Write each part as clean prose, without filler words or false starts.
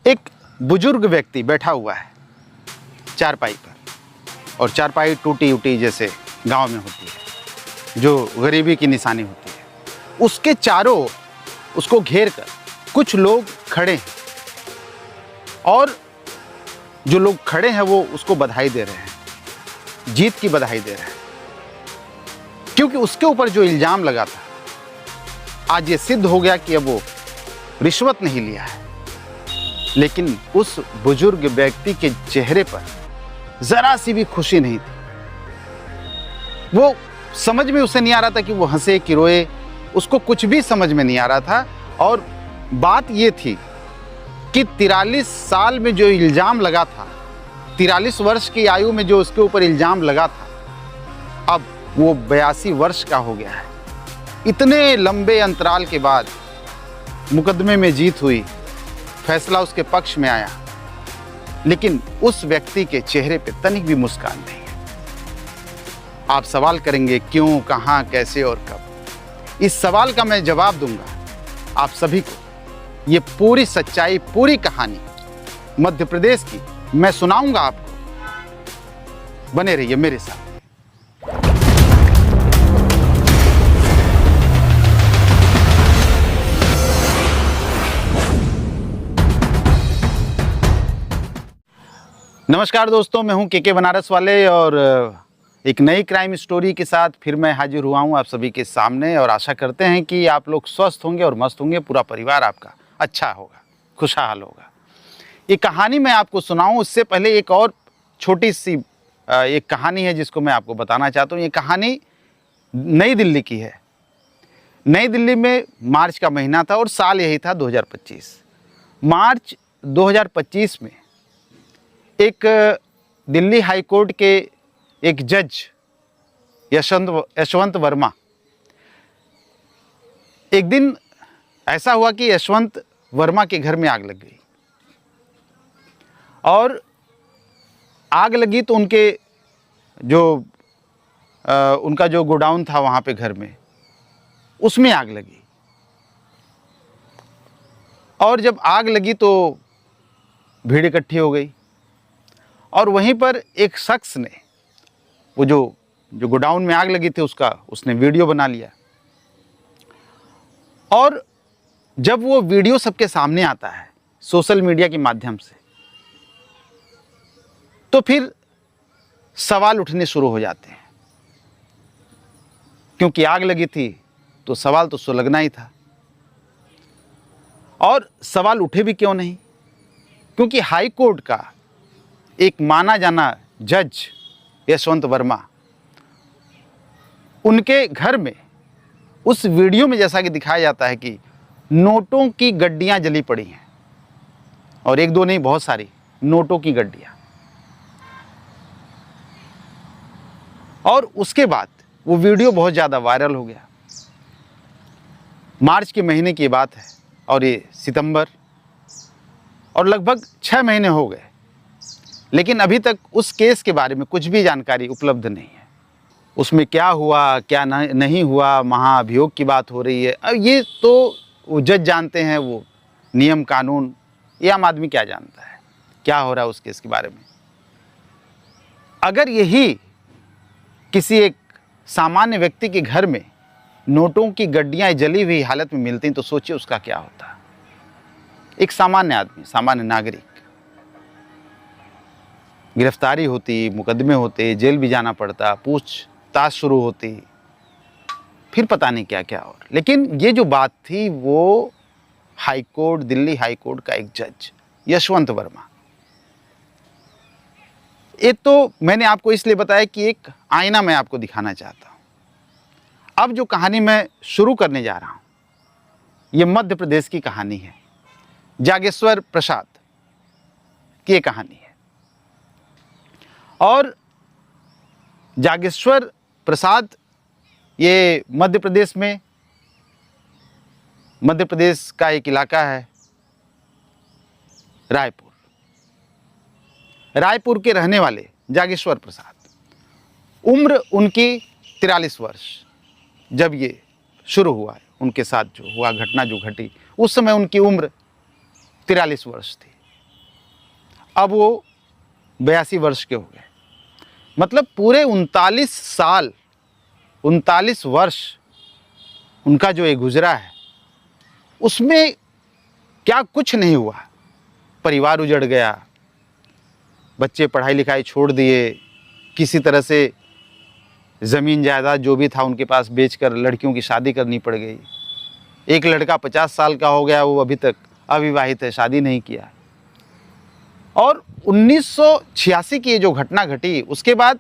एक बुजुर्ग व्यक्ति बैठा हुआ है चारपाई पर, और चारपाई टूटी उटी जैसे गांव में होती है, जो गरीबी की निशानी होती है। उसके चारों ओर उसको घेर कर कुछ लोग खड़े हैं, और जो लोग खड़े हैं वो उसको बधाई दे रहे हैं, जीत की बधाई दे रहे हैं, क्योंकि उसके ऊपर जो इल्जाम लगा था आज ये सिद्ध हो गया कि अब वो रिश्वत नहीं लिया है। लेकिन उस बुजुर्ग व्यक्ति के चेहरे पर जरा सी भी खुशी नहीं थी। वो समझ में उसे नहीं आ रहा था कि वो हंसे कि रोए, उसको कुछ भी समझ में नहीं आ रहा था। और बात ये थी कि 43 साल में जो इल्जाम लगा था, 43 वर्ष की आयु में जो उसके ऊपर इल्जाम लगा था, अब वो 82 वर्ष का हो गया है। इतने लंबे अंतराल के बाद मुकदमे में जीत हुई, फैसला उसके पक्ष में आया, लेकिन उस व्यक्ति के चेहरे पे तनिक भी मुस्कान नहीं है। आप सवाल करेंगे क्यों, कहां, कैसे और कब। इस सवाल का मैं जवाब दूंगा आप सभी को। ये पूरी सच्चाई, पूरी कहानी मध्य प्रदेश की मैं सुनाऊंगा आपको। बने रहिए मेरे साथ। नमस्कार दोस्तों, मैं हूं के बनारस वाले, और एक नई क्राइम स्टोरी के साथ फिर मैं हाजिर हुआ हूं आप सभी के सामने। और आशा करते हैं कि आप लोग स्वस्थ होंगे और मस्त होंगे, पूरा परिवार आपका अच्छा होगा, खुशहाल होगा। ये कहानी मैं आपको सुनाऊं उससे पहले एक और छोटी सी एक कहानी है जिसको मैं आपको बताना चाहता हूं। ये कहानी नई दिल्ली की है। नई दिल्ली में मार्च का महीना था और साल यही था 2025। मार्च 2025 में एक दिल्ली हाई कोर्ट के एक जज यशवंत वर्मा, एक दिन ऐसा हुआ कि यशवंत वर्मा के घर में आग लग गई। और आग लगी तो उनके उनका जो गोडाउन था वहाँ पे घर में, उसमें आग लगी। और जब आग लगी तो भीड़ इकट्ठी हो गई, और वहीं पर एक शख्स ने वो जो गोडाउन में आग लगी थी उसने वीडियो बना लिया। और जब वो वीडियो सबके सामने आता है सोशल मीडिया के माध्यम से, तो फिर सवाल उठने शुरू हो जाते हैं। क्योंकि आग लगी थी तो सवाल तो सुलगना ही था। और सवाल उठे भी क्यों नहीं, क्योंकि हाई कोर्ट का एक माना जाना जज यशवंत वर्मा, उनके घर में उस वीडियो में जैसा कि दिखाया जाता है कि नोटों की गड्डियां जली पड़ी हैं, और एक दो नहीं, बहुत सारी नोटों की गड्डियां। और उसके बाद वो वीडियो बहुत ज़्यादा वायरल हो गया। मार्च के महीने की बात है और ये सितंबर, और लगभग 6 महीने हो गए, लेकिन अभी तक उस केस के बारे में कुछ भी जानकारी उपलब्ध नहीं है। उसमें क्या हुआ, क्या नहीं हुआ, महाअभियोग की बात हो रही है। अब ये तो वो जज जानते हैं, वो नियम कानून, ये आम आदमी क्या जानता है क्या हो रहा है उस केस के बारे में। अगर यही किसी एक सामान्य व्यक्ति के घर में नोटों की गड्डियां जली हुई हालत में मिलती तो सोचिए उसका क्या होता। एक सामान्य आदमी, सामान्य नागरिक, गिरफ्तारी होती, मुकदमे होते, जेल भी जाना पड़ता, पूछताछ शुरू होती, फिर पता नहीं क्या क्या और। लेकिन ये जो बात थी वो high court, Delhi high court का एक जज यशवंत वर्मा। ये तो मैंने आपको इसलिए बताया कि एक आईना मैं आपको दिखाना चाहता हूं। अब जो कहानी मैं शुरू करने जा रहा हूं, ये मध्य प्रदेश की कहानी है। जागेश्वर प्रसाद की ये कहानी है। और जागेश्वर प्रसाद ये मध्य प्रदेश का एक इलाका है रायपुर के रहने वाले जागेश्वर प्रसाद। उम्र उनकी 43 वर्ष। जब ये शुरू हुआ, उनके साथ जो हुआ घटना जो घटी, उस समय उनकी उम्र 43 वर्ष थी। अब वो 82 वर्ष के हो गए। मतलब पूरे 39 साल, 39 वर्ष उनका जो ये गुजरा है, उसमें क्या कुछ नहीं हुआ। परिवार उजड़ गया, बच्चे पढ़ाई लिखाई छोड़ दिए, किसी तरह से ज़मीन जायदाद जो भी था उनके पास बेचकर लड़कियों की शादी करनी पड़ गई। एक लड़का 50 साल का हो गया, वो अभी तक अविवाहित है, शादी नहीं किया। और 1986 की ये जो घटना घटी, उसके बाद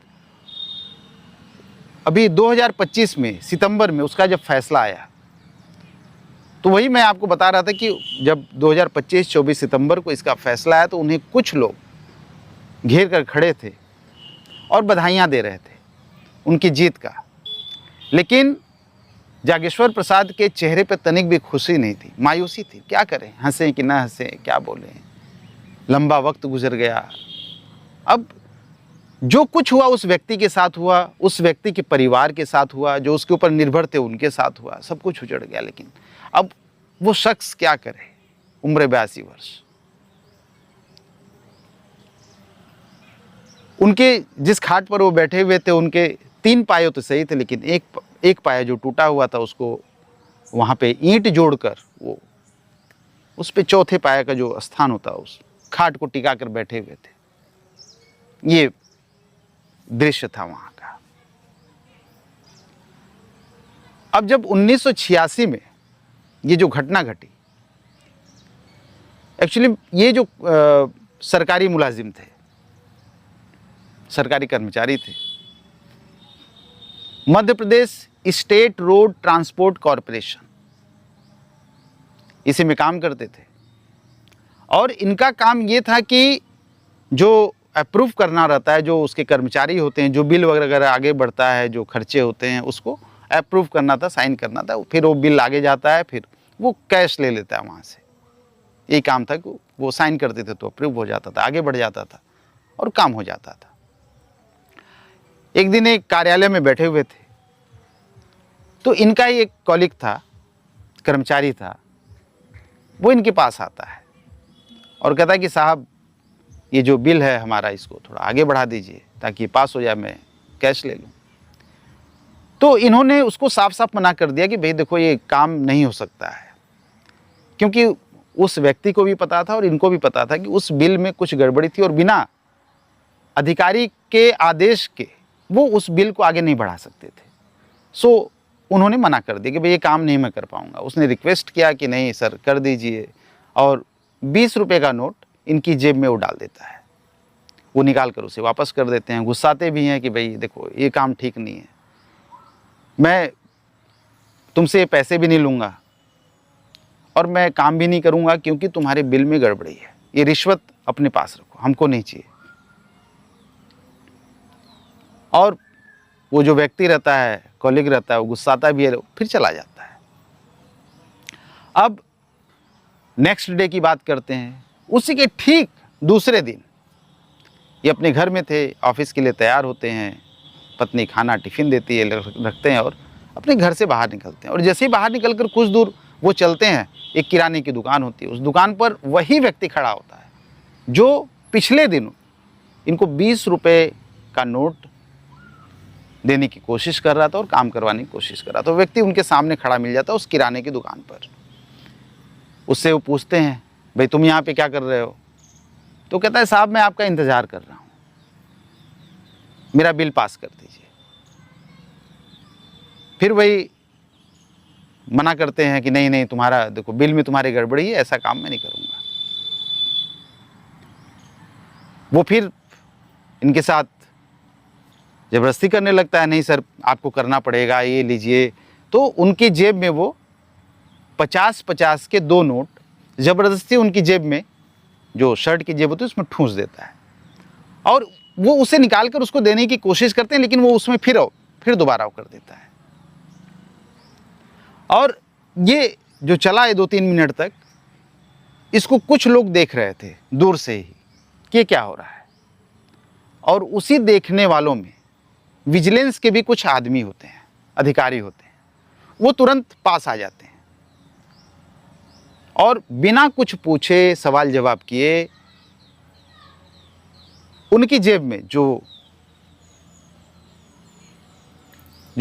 अभी 2025 में सितंबर में उसका जब फैसला आया, तो वही मैं आपको बता रहा था कि जब 2025-24 सितंबर को इसका फैसला आया तो उन्हें कुछ लोग घेर कर खड़े थे और बधाइयाँ दे रहे थे उनकी जीत का। लेकिन जागेश्वर प्रसाद के चेहरे पर तनिक भी खुशी नहीं थी, मायूसी थी। क्या करें, हंसें कि ना हंसें, क्या बोलें, लंबा वक्त गुजर गया। अब जो कुछ हुआ उस व्यक्ति के साथ हुआ, उस व्यक्ति के परिवार के साथ हुआ, जो उसके ऊपर निर्भर थे उनके साथ हुआ, सब कुछ उजड़ गया। लेकिन अब वो शख्स क्या करे, उम्र 82 वर्ष। उनके जिस खाट पर वो बैठे हुए थे, उनके 3 पाए तो सही थे, लेकिन एक पाया जो टूटा हुआ था, उसको वहाँ पे ईंट जोड़कर वो उस पे चौथे पाया का जो स्थान होता है, उस खाट को टिका कर बैठे हुए थे। ये दृश्य था वहाँ का। अब जब 1986 में ये जो घटना घटी, एक्चुअली ये जो सरकारी मुलाजिम थे, सरकारी कर्मचारी थे, Madhya Pradesh state road transport corporation, इसी में काम करते थे। और इनका काम ये था कि जो अप्रूव करना रहता है, जो उसके कर्मचारी होते हैं, जो बिल वगैरह आगे बढ़ता है, जो खर्चे होते हैं, उसको अप्रूव करना था, साइन करना था। फिर वो बिल आगे जाता है, फिर वो कैश ले लेता है वहाँ से। यही काम था कि वो साइन करते थे तो अप्रूव हो जाता था, आगे बढ़ जाता था और काम हो जाता था। एक दिन एक कार्यालय में बैठे हुए थे, तो इनका ही एक कॉलीग था, कर्मचारी था, वो इनके पास आता है और कहता है कि साहब ये जो बिल है हमारा, इसको थोड़ा आगे बढ़ा दीजिए ताकि पास हो जाए, मैं कैश ले लूँ। तो इन्होंने उसको साफ साफ मना कर दिया कि भाई देखो, ये काम नहीं हो सकता है, क्योंकि उस व्यक्ति को भी पता था और इनको भी पता था कि उस बिल में कुछ गड़बड़ी थी और बिना अधिकारी के आदेश के वो उस बिल को आगे नहीं बढ़ा सकते थे। सो उन्होंने मना कर दिया कि भाई ये काम नहीं मैं कर पाऊंगा। उसने रिक्वेस्ट किया कि नहीं सर कर दीजिए, और 20 रुपये का नोट इनकी जेब में वो डाल देता है। वो निकाल कर उसे वापस कर देते हैं, गुस्साते भी हैं कि भाई देखो ये काम ठीक नहीं है, मैं तुमसे ये पैसे भी नहीं लूँगा और मैं काम भी नहीं करूँगा क्योंकि तुम्हारे बिल में गड़बड़ी है, ये रिश्वत अपने पास रखो, हमको नहीं चाहिए। और वो जो व्यक्ति रहता है, कॉलीग रहता है, वो गुस्साता भी है, फिर चला जाता है। अब नेक्स्ट डे की बात करते हैं। उसी के ठीक दूसरे दिन ये अपने घर में थे, ऑफिस के लिए तैयार होते हैं, पत्नी खाना टिफ़िन देती है, रखते हैं और अपने घर से बाहर निकलते हैं। और जैसे ही बाहर निकलकर कुछ दूर वो चलते हैं, एक किराने की दुकान होती है, उस दुकान पर वही व्यक्ति खड़ा होता है जो पिछले दिनों इनको 20 रुपये का नोट देने की कोशिश कर रहा था और काम करवाने की कोशिश कर रहा था। तो व्यक्ति उनके सामने खड़ा मिल जाता है उस किराने की दुकान पर। उससे वो पूछते हैं, भाई तुम यहाँ पे क्या कर रहे हो? तो कहता है साहब मैं आपका इंतज़ार कर रहा हूँ, मेरा बिल पास कर दीजिए। फिर वही मना करते हैं कि नहीं नहीं, तुम्हारा देखो बिल में तुम्हारी गड़बड़ी है, ऐसा काम मैं नहीं करूँगा। वो फिर इनके साथ ज़बरदस्ती करने लगता है, नहीं सर आपको करना पड़ेगा, ये लीजिए। तो उनकी जेब में वो 50-50 के 2 नोट ज़बरदस्ती उनकी जेब में, जो शर्ट की जेब होती है उसमें ठूंस देता है और वो उसे निकाल कर उसको देने की कोशिश करते हैं, लेकिन वो उसमें फिर दोबारा कर देता है। और ये जो चला है 2-3 मिनट तक, इसको कुछ लोग देख रहे थे दूर से ही कि क्या हो रहा है। और उसी देखने वालों में विजिलेंस के भी कुछ आदमी होते हैं, अधिकारी होते हैं, वो तुरंत पास आ जाते हैं और बिना कुछ पूछे, सवाल जवाब किए उनकी जेब में जो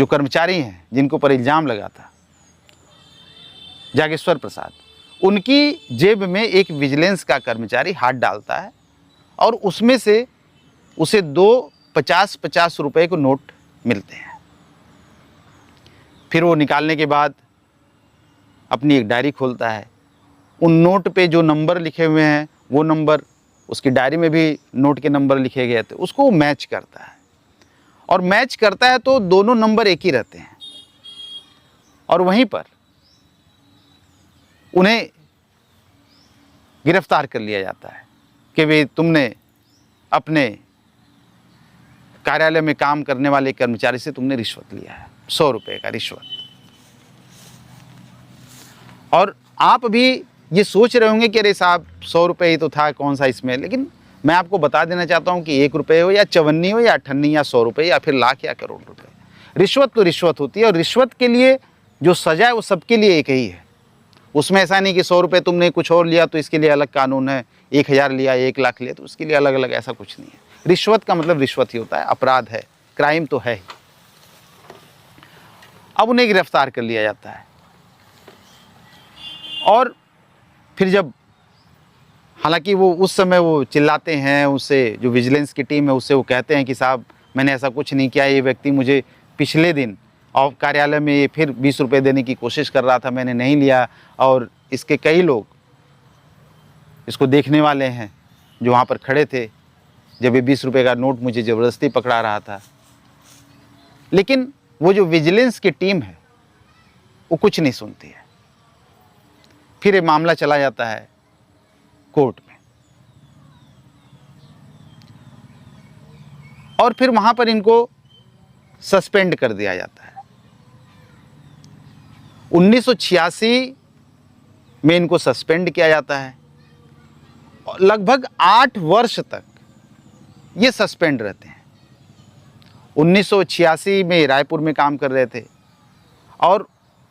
कर्मचारी हैं जिनको पर इल्ज़ाम लगा था, जागेश्वर प्रसाद, उनकी जेब में एक विजिलेंस का कर्मचारी हाथ डालता है और उसमें से उसे 2 50-50 रुपए के नोट मिलते हैं। फिर वो निकालने के बाद अपनी एक डायरी खोलता है। उन नोट पे जो नंबर लिखे हुए हैं वो नंबर, उसकी डायरी में भी नोट के नंबर लिखे गए थे, उसको वो मैच करता है। और मैच करता है तो दोनों नंबर एक ही रहते हैं। और वहीं पर उन्हें गिरफ्तार कर लिया जाता है कि भाई तुमने अपने कार्यालय में काम करने वाले कर्मचारी से तुमने रिश्वत लिया है, 100 रुपए का रिश्वत। और आप भी ये सोच रहे होंगे कि अरे साहब 100 रुपये ही तो था, कौन सा इसमें, लेकिन मैं आपको बता देना चाहता हूँ कि 1 रुपये हो या 54 हो या 58 या 100 रुपये या फिर लाख या करोड़ रुपए, रिश्वत तो रिश्वत होती है। और रिश्वत के लिए जो सजा है वो सबके लिए एक ही है। उसमें ऐसा नहीं कि 100 रुपये तुमने कुछ और लिया तो इसके लिए अलग कानून है, 1000 लिया, 1 लाख लिया तो उसके लिए अलग अलग, ऐसा कुछ नहीं है। रिश्वत का मतलब रिश्वत ही होता है, अपराध है, क्राइम तो है ही। अब उन्हें गिरफ्तार कर लिया जाता है। और फिर जब, हालांकि वो उस समय वो चिल्लाते हैं, उससे जो विजिलेंस की टीम है उससे वो कहते हैं कि साहब मैंने ऐसा कुछ नहीं किया, ये व्यक्ति मुझे पिछले दिन और कार्यालय में ये फिर 20 रुपये देने की कोशिश कर रहा था, मैंने नहीं लिया। और इसके कई लोग इसको देखने वाले हैं जो वहाँ पर खड़े थे जब ये 20 रुपये का नोट मुझे ज़बरदस्ती पकड़ा रहा था। लेकिन वो जो विजिलेंस की टीम है वो कुछ नहीं सुनती है। फिर ये मामला चला जाता है कोर्ट में और फिर वहाँ पर इनको सस्पेंड कर दिया जाता है। 1986 में इनको सस्पेंड किया जाता है और लगभग 8 वर्ष तक ये सस्पेंड रहते हैं। 1986 में रायपुर में काम कर रहे थे और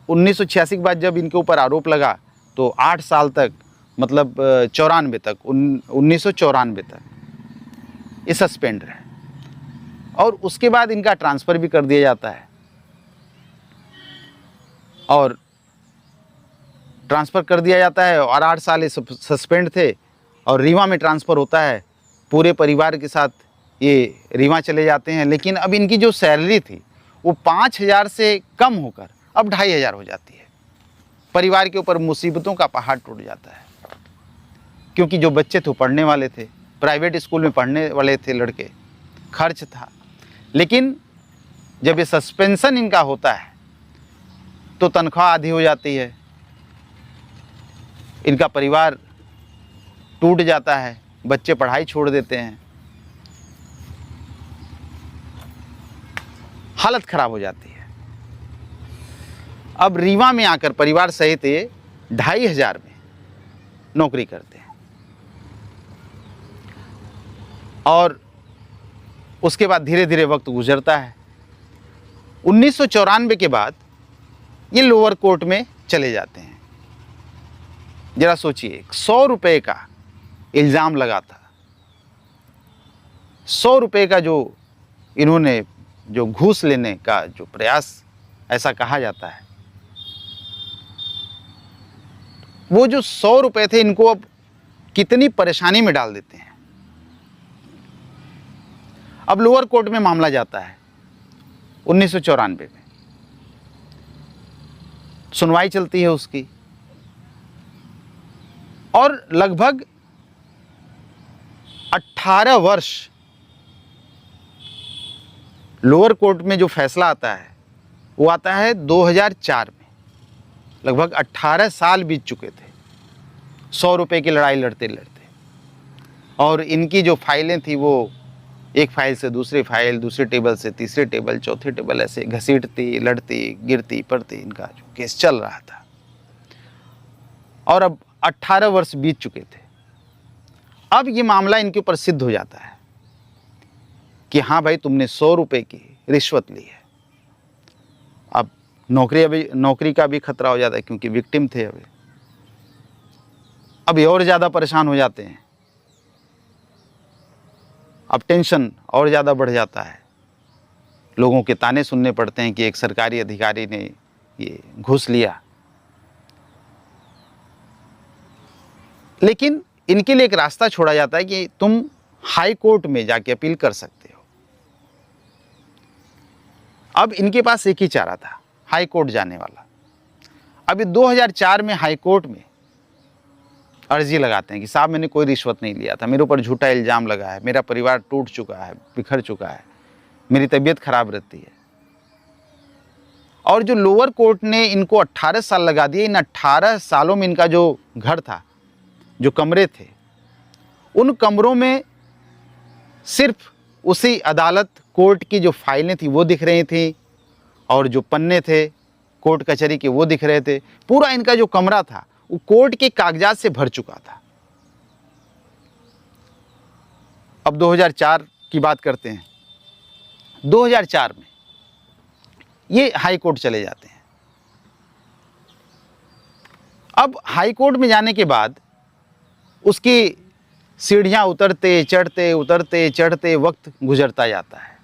1986 के बाद जब इनके ऊपर आरोप लगा तो 8 साल तक, मतलब 94 तक, 1994 तक ये सस्पेंड रहे। और उसके बाद इनका ट्रांसफ़र भी कर दिया जाता है और ट्रांसफ़र कर दिया जाता है और 8 साल ये सस्पेंड थे और रीवा में ट्रांसफ़र होता है। पूरे परिवार के साथ ये रीवा चले जाते हैं। लेकिन अब इनकी जो सैलरी थी वो 5000 से कम होकर अब 2500 हो जाती है। परिवार के ऊपर मुसीबतों का पहाड़ टूट जाता है क्योंकि जो बच्चे थे पढ़ने वाले थे, प्राइवेट स्कूल में पढ़ने वाले थे लड़के, खर्च था। लेकिन जब ये सस्पेंशन इनका होता है तो तनख्वाह आधी हो जाती है, इनका परिवार टूट जाता है, बच्चे पढ़ाई छोड़ देते हैं, हालत खराब हो जाती है। अब रीवा में आकर परिवार सहित ये 2500 में नौकरी करते हैं और उसके बाद धीरे धीरे वक्त गुजरता है। 1994 के बाद ये लोअर कोर्ट में चले जाते हैं। जरा सोचिए, 100 रुपये का इल्ज़ाम लगा था, 100 रुपये का जो इन्होंने जो घूस लेने का जो प्रयास, ऐसा कहा जाता है, वो जो 100 रुपये थे इनको अब कितनी परेशानी में डाल देते हैं। अब लोअर कोर्ट में मामला जाता है 1994 में, सुनवाई चलती है उसकी और लगभग 18 वर्ष लोअर कोर्ट में जो फैसला आता है वो आता है 2004 में। लगभग 18 साल बीत चुके थे 100 रुपये की लड़ाई लड़ते लड़ते। और इनकी जो फाइलें थी वो एक फाइल से दूसरी फाइल, दूसरे टेबल से तीसरे टेबल, चौथे टेबल, ऐसे घसीटती, लड़ती, गिरती पड़ती इनका जो केस चल रहा था। और अब 18 वर्ष बीत चुके थे। अब ये मामला इनके ऊपर सिद्ध हो जाता है कि हाँ भाई, तुमने 100 रुपये की रिश्वत ली है। अब नौकरी का भी खतरा हो जाता है क्योंकि विक्टिम थे। अब ये और ज़्यादा परेशान हो जाते हैं। अब टेंशन और ज़्यादा बढ़ जाता है। लोगों के ताने सुनने पड़ते हैं कि एक सरकारी अधिकारी ने ये घूस लिया। लेकिन इनके लिए एक रास्ता छोड़ा जाता है कि तुम हाई कोर्ट में जाके अपील कर सकते हो। अब इनके पास एक ही चारा था, हाई कोर्ट जाने वाला। अभी 2004 में हाई कोर्ट में अर्जी लगाते हैं कि साहब मैंने कोई रिश्वत नहीं लिया था, मेरे ऊपर झूठा इल्ज़ाम लगा है, मेरा परिवार टूट चुका है, बिखर चुका है, मेरी तबीयत खराब रहती है। और जो लोअर कोर्ट ने इनको 18 साल लगा दिए, इन 18 सालों में इनका जो घर था, जो कमरे थे, उन कमरों में सिर्फ उसी अदालत कोर्ट की जो फाइलें थी वो दिख रही थी, और जो पन्ने थे कोर्ट कचहरी के वो दिख रहे थे। पूरा इनका जो कमरा था वो कोर्ट के कागजात से भर चुका था। अब 2004 की बात करते हैं। 2004 में ये हाई कोर्ट चले जाते हैं। अब हाई कोर्ट में जाने के बाद उसकी सीढ़ियां उतरते चढ़ते वक्त गुजरता जाता है,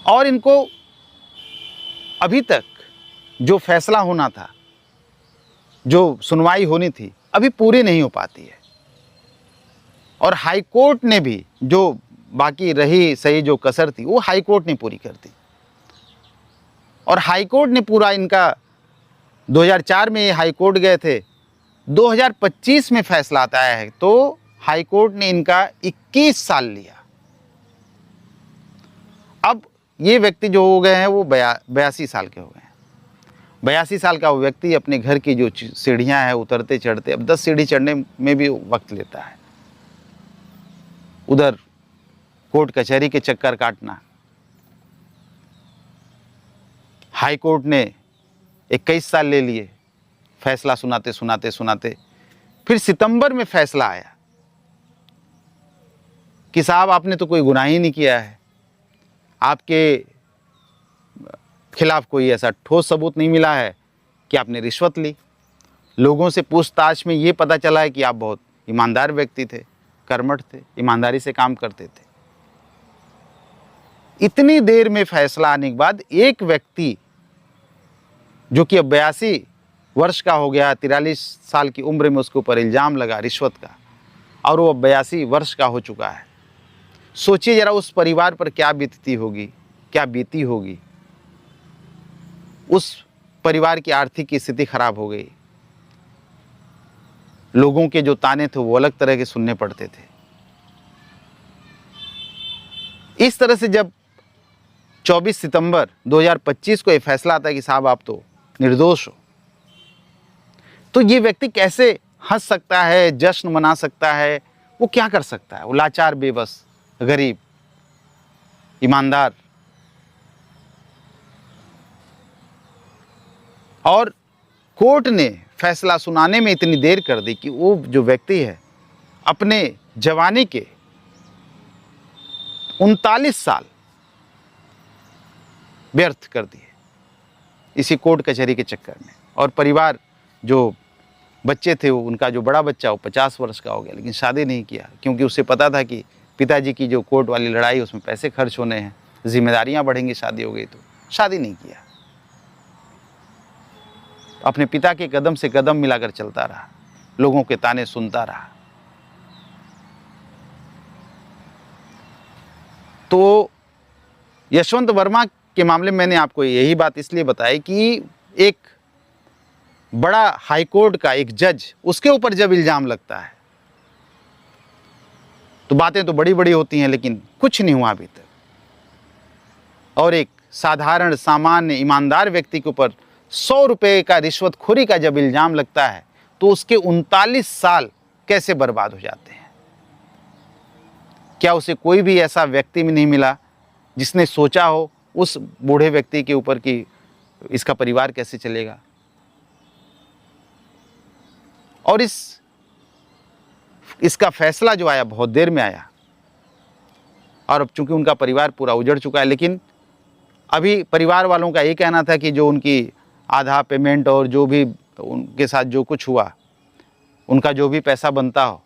और इनको अभी तक जो फैसला होना था, जो सुनवाई होनी थी, अभी पूरी नहीं हो पाती है। और हाई कोर्ट ने भी जो बाकी रही सही जो कसर थी वो हाई कोर्ट ने पूरी कर दी। और हाई कोर्ट ने पूरा इनका 2004 में ये हाई कोर्ट गए थे, 2025 में फैसला आता है तो हाई कोर्ट ने इनका 21 साल लिया। अब ये व्यक्ति जो हो गए हैं वो 82 साल के हो गए हैं। 82 साल का वो व्यक्ति अपने घर की जो सीढ़ियां हैं उतरते चढ़ते, अब 10 सीढ़ी चढ़ने में भी वक्त लेता है। उधर कोर्ट कचहरी के चक्कर काटना। हाई कोर्ट ने 21 साल ले लिए फैसला सुनाते। फिर सितंबर में फैसला आया कि साहब आपने तो कोई गुनाह ही नहीं किया है, आपके खिलाफ कोई ऐसा ठोस सबूत नहीं मिला है कि आपने रिश्वत ली। लोगों से पूछताछ में ये पता चला है कि आप बहुत ईमानदार व्यक्ति थे, कर्मठ थे, ईमानदारी से काम करते थे। इतनी देर में फैसला आने के बाद एक व्यक्ति जो कि अब 82 वर्ष का हो गया, 43 साल की उम्र में उसके ऊपर इल्ज़ाम लगा रिश्वत का, और वो अब 82 वर्ष का हो चुका है। सोचिए जरा उस परिवार पर क्या बीतती होगी। उस परिवार की आर्थिक स्थिति खराब हो गई, लोगों के जो ताने थे वो अलग तरह के सुनने पड़ते थे। इस तरह से जब 24 सितंबर 2025 को यह फैसला आता है कि साहब आप तो निर्दोष हो, तो ये व्यक्ति कैसे हंस सकता है, जश्न मना सकता है, वो क्या कर सकता है? वो लाचार, बेबस, गरीब, ईमानदार। और कोर्ट ने फैसला सुनाने में इतनी देर कर दी कि वो जो व्यक्ति है अपने जवानी के 39 साल व्यर्थ कर दिए इसी कोर्ट कचहरी के चक्कर में। और परिवार, जो बच्चे थे, वो उनका जो बड़ा बच्चा वो 50 वर्ष का हो गया, लेकिन शादी नहीं किया, क्योंकि उसे पता था कि पिताजी की जो कोर्ट वाली लड़ाई उसमें पैसे खर्च होने हैं, जिम्मेदारियां बढ़ेंगी, शादी हो गई तो शादी नहीं किया। अपने पिता के कदम से कदम मिलाकर चलता रहा, लोगों के ताने सुनता रहा। तो यशवंत वर्मा के मामले में मैंने आपको यही बात इसलिए बताई कि एक बड़ा हाईकोर्ट का एक जज, उसके ऊपर जब इल्जाम लगता है तो बातें तो बड़ी बड़ी होती हैं, लेकिन कुछ नहीं हुआ अभी तक। और एक साधारण, सामान्य, ईमानदार व्यक्ति के ऊपर 100 रुपये का रिश्वतखोरी का जब इल्जाम लगता है तो उसके 39 साल कैसे बर्बाद हो जाते हैं। क्या उसे कोई भी ऐसा व्यक्ति में नहीं मिला जिसने सोचा हो उस बूढ़े व्यक्ति के ऊपर कि इसका परिवार कैसे चलेगा? और इसका फैसला जो आया बहुत देर में आया, और अब चूंकि उनका परिवार पूरा उजड़ चुका है, लेकिन अभी परिवार वालों का ये कहना था कि जो उनकी आधा पेमेंट और जो भी उनके साथ जो कुछ हुआ, उनका जो भी पैसा बनता हो,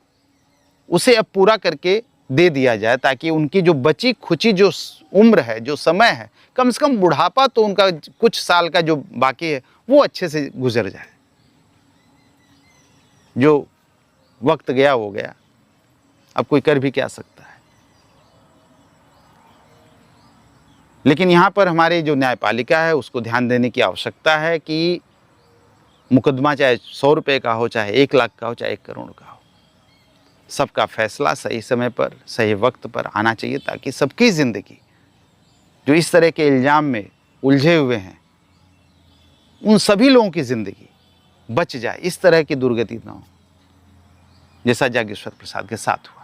उसे अब पूरा करके दे दिया जाए, ताकि उनकी जो बची खुची जो उम्र है, जो समय है, कम से कम बुढ़ापा तो उनका कुछ साल का जो बाकी है वो अच्छे से गुजर जाए। जो वक्त गया वो गया, अब कोई कर भी क्या सकता है। लेकिन यहाँ पर हमारी जो न्यायपालिका है उसको ध्यान देने की आवश्यकता है कि मुकदमा चाहे 100 रुपये का हो, चाहे 1 लाख का हो, चाहे 1 करोड़ का हो, सबका फैसला सही समय पर, सही वक्त पर आना चाहिए, ताकि सबकी ज़िंदगी जो इस तरह के इल्ज़ाम में उलझे हुए हैं, उन सभी लोगों की ज़िंदगी बच जाए, इस तरह की दुर्गति ना हो जैसा जागेश्वर प्रसाद के साथ हुआ।